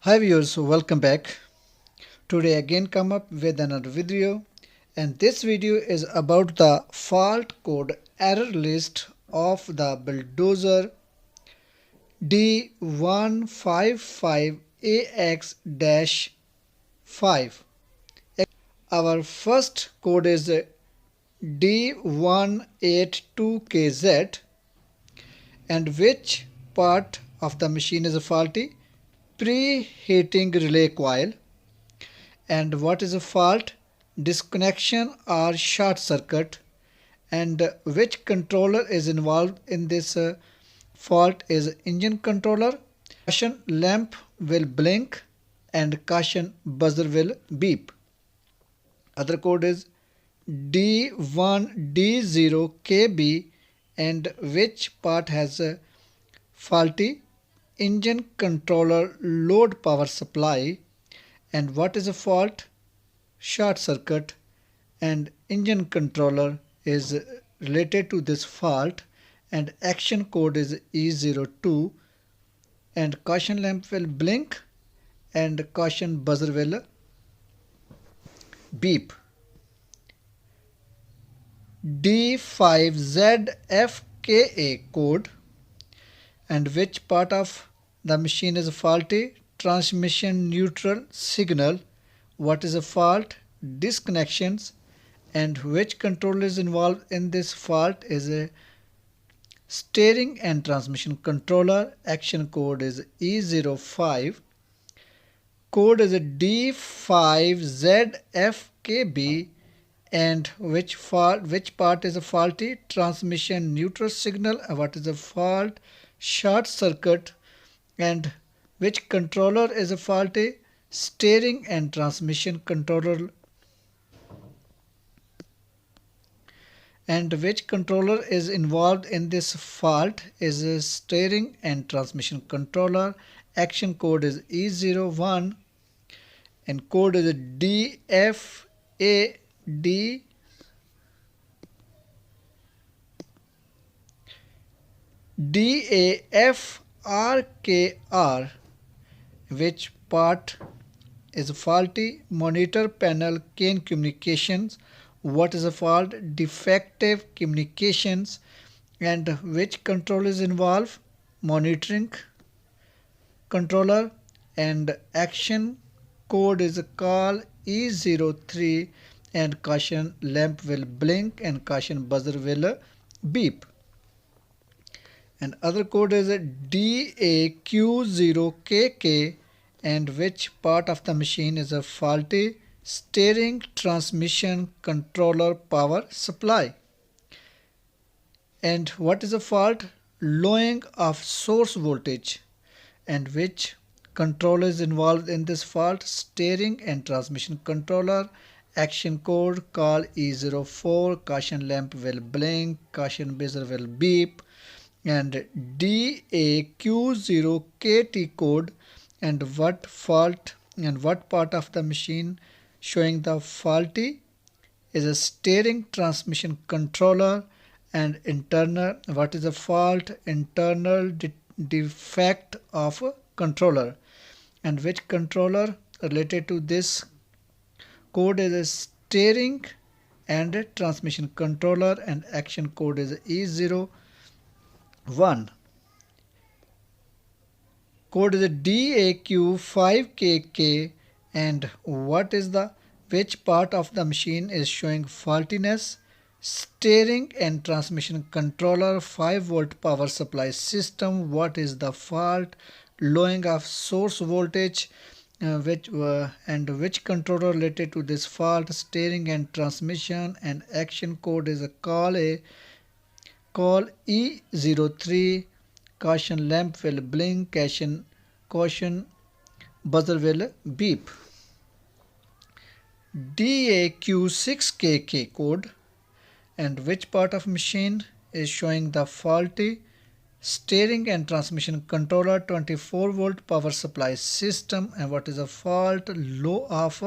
Hi viewers, welcome back. Today again come up with another video, and this video is about the fault code error list of the Bulldozer D155AX-5. Our first code is D182KZ, and which part of the machine is faulty? Preheating relay coil. And what is a fault? Disconnection or short circuit. And which controller is involved in this fault is engine controller. Caution lamp will blink and caution buzzer will beep. Other code is D1D0KB, and which part has a faulty? Engine controller load power supply. And what is a fault? Short circuit, and engine controller is related to this fault, and action code is E02, and caution lamp will blink and caution buzzer will beep. D5ZFKA code, and which part of the machine is faulty? Transmission neutral signal. What is a fault? Disconnections. And which controller is involved in this fault is a steering and transmission controller. Action code is E05. Code is a D5ZFKB, and which part is a faulty? Transmission neutral signal. What is a fault? Short circuit. And which controller is a faulty? Steering and transmission controller. And which controller is involved in this fault is a steering and transmission controller. Action code is E01, and code is DFAD DAFRKR. Which part is faulty? Monitor panel CAN communications. What is a fault? Defective communications. And which control is involved? Monitoring controller. And action code is a call E03, and caution lamp will blink and caution buzzer will beep. And other code is a DAQ0KK, and which part of the machine is a faulty? Steering transmission controller power supply. And what is a fault? Lowering of source voltage. And which controller is involved in this fault? Steering and transmission controller. Action code call E04, caution lamp will blink, caution buzzer will beep. And DAQ0KT code, and what fault and what part of the machine showing the faulty is a steering transmission controller. And internal, what is the fault? Internal defect of controller. And which controller related to this code is a steering and transmission controller, and action code is E01. Code is a DAQ5KK, and what is the which part of the machine is showing faultiness? Steering and transmission controller 5-volt power supply system. What is the fault? Lowering of source voltage. Which controller related to this fault? Steering and transmission. And action code is a call E03, caution lamp will blink, caution buzzer will beep. DAQ6KK code, and which part of machine is showing the faulty? Steering and transmission controller 24-volt power supply system. And what is a fault? Low of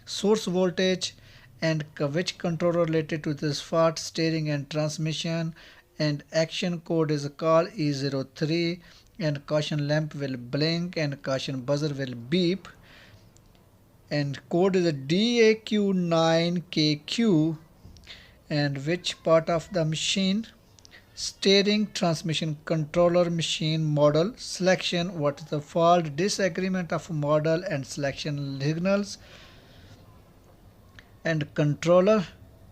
source voltage. And which controller related to this fault? Steering and transmission. And action code is call E03, and caution lamp will blink and caution buzzer will beep. And code is a DAQ9KQ. And which part of the machine? Steering, transmission, controller, machine, model, selection. What is the fault? Disagreement of model and selection signals. And controller,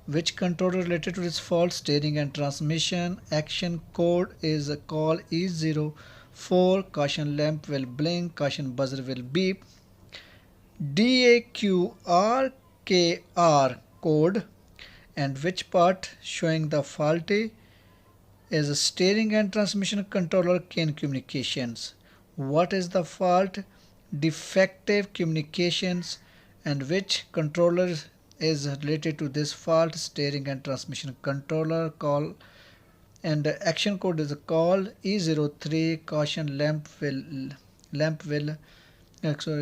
which controller related to this fault? Steering and transmission. Action code is a call E04. Caution lamp will blink, caution buzzer will beep. DAQRKR code, and which part showing the faulty is a steering and transmission controller chain communications. What is the fault? Defective communications. And which controller is related to this fault? Steering and transmission controller call. And the action code is a call E03. Caution lamp will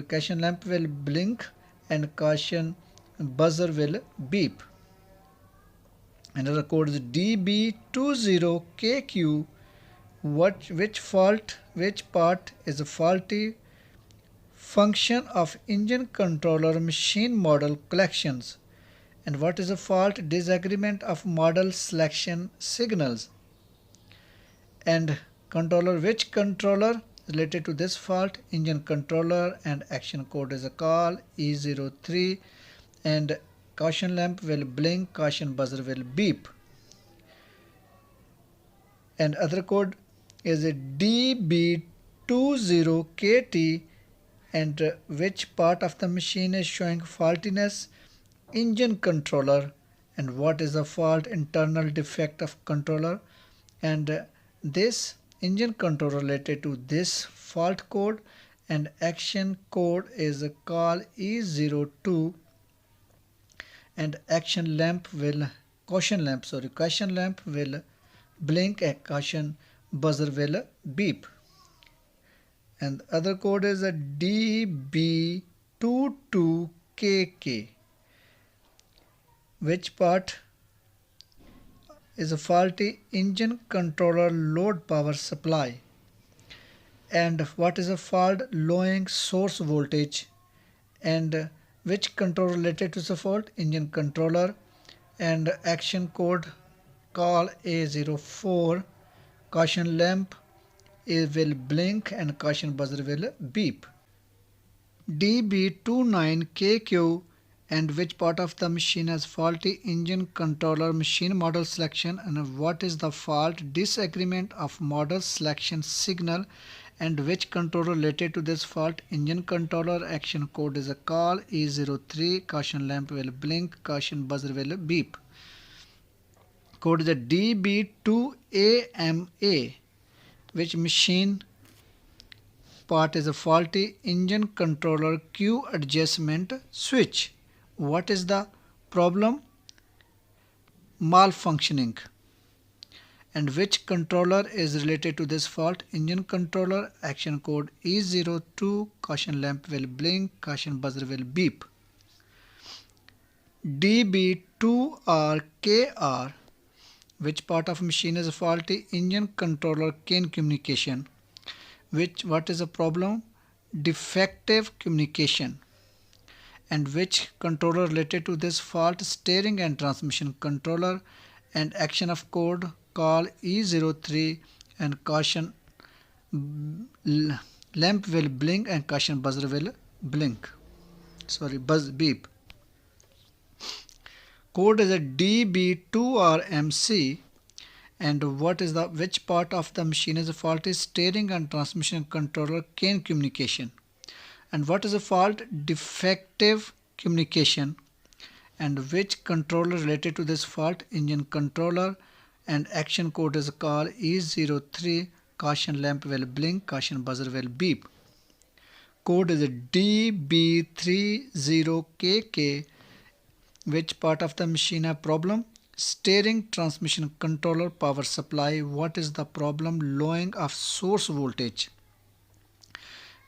caution lamp will blink and caution buzzer will beep. Another code is DB20KQ. Which part is a faulty? Function of engine controller machine model collections. And what is a fault? Disagreement of model selection signals. And controller, which controller related to this fault? Engine controller, and action code is a call E03. And caution lamp will blink, caution buzzer will beep. And other code is a DB20KT. And which part of the machine is showing faultiness? Engine controller. And what is the fault? Internal defect of controller. And this engine controller related to this fault code, and action code is a call E02. And caution lamp will blink and caution buzzer will beep. And other code is a DB22KK. Which part is a faulty? Engine controller load power supply. And what is a fault? Lowering source voltage. And which controller related to the fault? Engine controller. And action code call A04. Caution lamp will blink and caution buzzer will beep. DB29KQ. And which part of the machine has faulty? Engine controller machine model selection. And what is the fault? Disagreement of model selection signal. And which controller related to this fault? Engine controller. Action code is a call E03. Caution lamp will blink, caution buzzer will beep. Code is a DB2AMA. Which machine part is a faulty? Engine controller Q adjustment switch. What is the problem? Malfunctioning. And which controller is related to this fault? Engine controller. Action code E02. Caution lamp will blink, caution buzzer will beep. DB2RKR. Which part of machine is faulty? Engine controller chain communication. What is the problem? Defective communication. And which controller related to this fault? Steering and transmission controller. And action of code call E03. And caution lamp will blink and caution buzzer will beep. Code is a DB2RMC. And which part of the machine is a faulty? Steering and transmission controller chain communication. And what is the fault? Defective communication. And which controller related to this fault? Engine controller. And action code is call E03. Caution lamp will blink, caution buzzer will beep. Code is DB30KK. Which part of the machine have problem? Steering, transmission controller, power supply. What is the problem? Lowering of source voltage.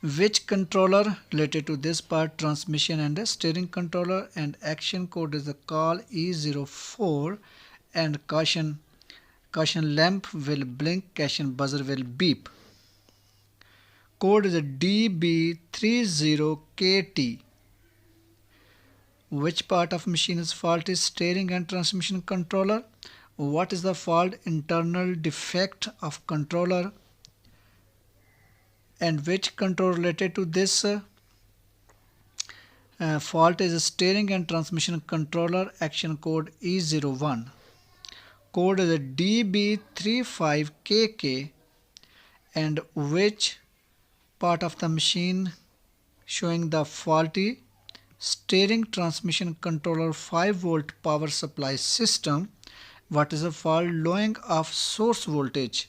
Which controller related to this part? Transmission and steering controller. And action code is the call E04. And caution lamp will blink, caution buzzer will beep. Code is a DB30KT. Which part of machine is faulty? Steering and transmission controller. What is the fault? Internal defect of controller. And which control related to this fault is steering and transmission controller. Action code E01. Code is a DB35KK. And which part of the machine showing the faulty? Steering transmission controller 5-volt power supply system. What is the fault? Lowering of source voltage.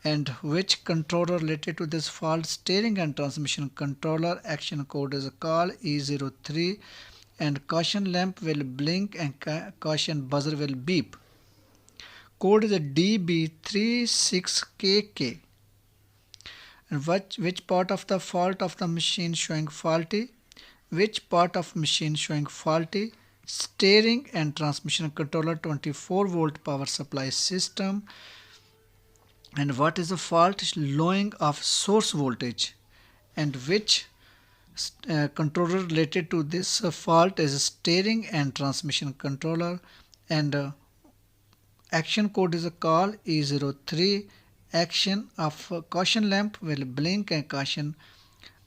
And which controller related to this fault? Steering and transmission controller. Action code is call E03. And caution lamp will blink and caution buzzer will beep. Code is a DB36KK. And which part of the fault of the machine showing faulty? Which part of machine showing faulty? Steering and transmission controller 24-volt power supply system. And what is the fault? Lowering of source voltage. And which controller related to this fault is steering and transmission controller. And action code is a call E03. Action of caution lamp will blink and caution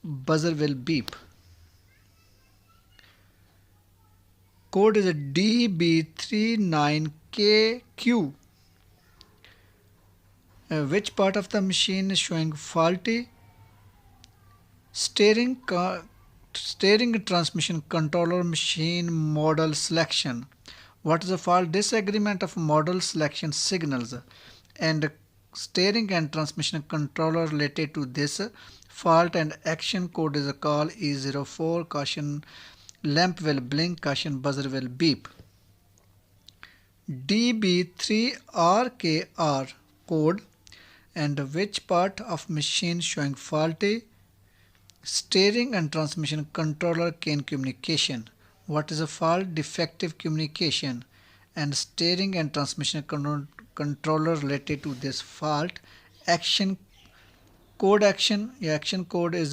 buzzer will beep. Code is a DB39KQ. Which part of the machine is showing faulty? Steering transmission controller machine model selection. What is the fault? Disagreement of model selection signals. And steering and transmission controller related to this fault. And action code is a call E04. Caution lamp will blink, caution buzzer will beep. DB3RKR code. And which part of machine showing faulty? Steering and transmission controller chain communication. What is the fault? Defective communication. And steering and transmission controller related to this fault. Action code is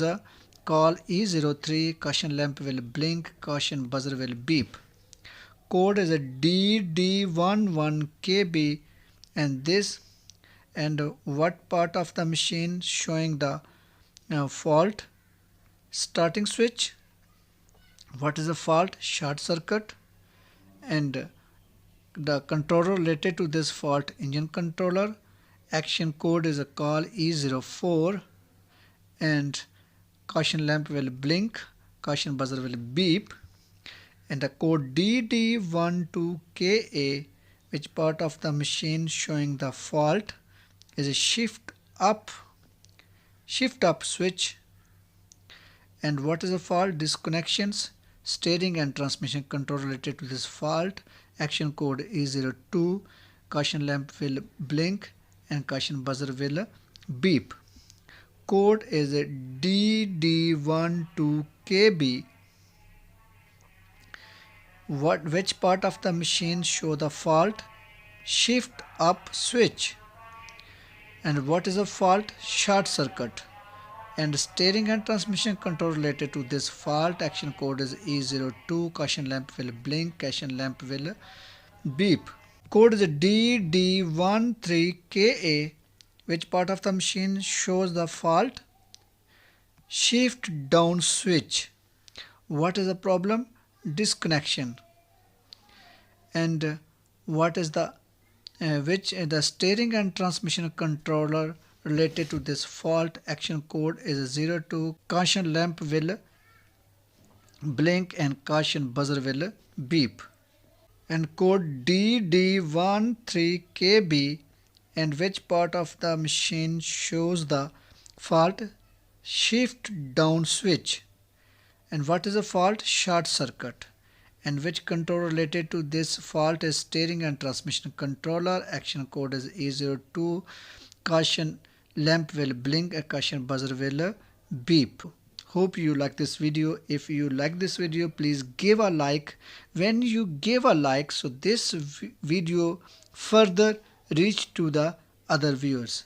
a call E03. Caution lamp will blink, caution buzzer will beep. Code is a DD11KB. And what part of the machine showing the fault? Starting switch. What is the fault? Short circuit. And the controller related to this fault, engine controller. Action code is a call E04. And caution lamp will blink, caution buzzer will beep. And the code DD12KA. Which part of the machine showing the fault is a shift up switch. And what is the fault? Disconnections. Steering and transmission control related to this fault. Action code E02. Caution lamp will blink and caution buzzer will beep. Code is a DD12KB. Which part of the machine show the fault? Shift up switch. And what is the fault? Short circuit. And steering and transmission control related to this fault. Action code is E02. Caution lamp will blink, caution lamp will beep. Code is DD13KA. Which part of the machine shows the fault? Shift down switch. What is the problem? Disconnection. And what is the steering and transmission controller related to this fault? Action code is 02. Caution lamp will blink and caution buzzer will beep. And code DD13KB. And which part of the machine shows the fault? Shift down switch. And what is the fault? Short circuit. And which controller related to this fault is steering and transmission controller? Action code is E02. Caution lamp will blink, a caution buzzer will beep. Hope you like this video. If you like this video, please give a like. When you give a like, so this video further reach to the other viewers.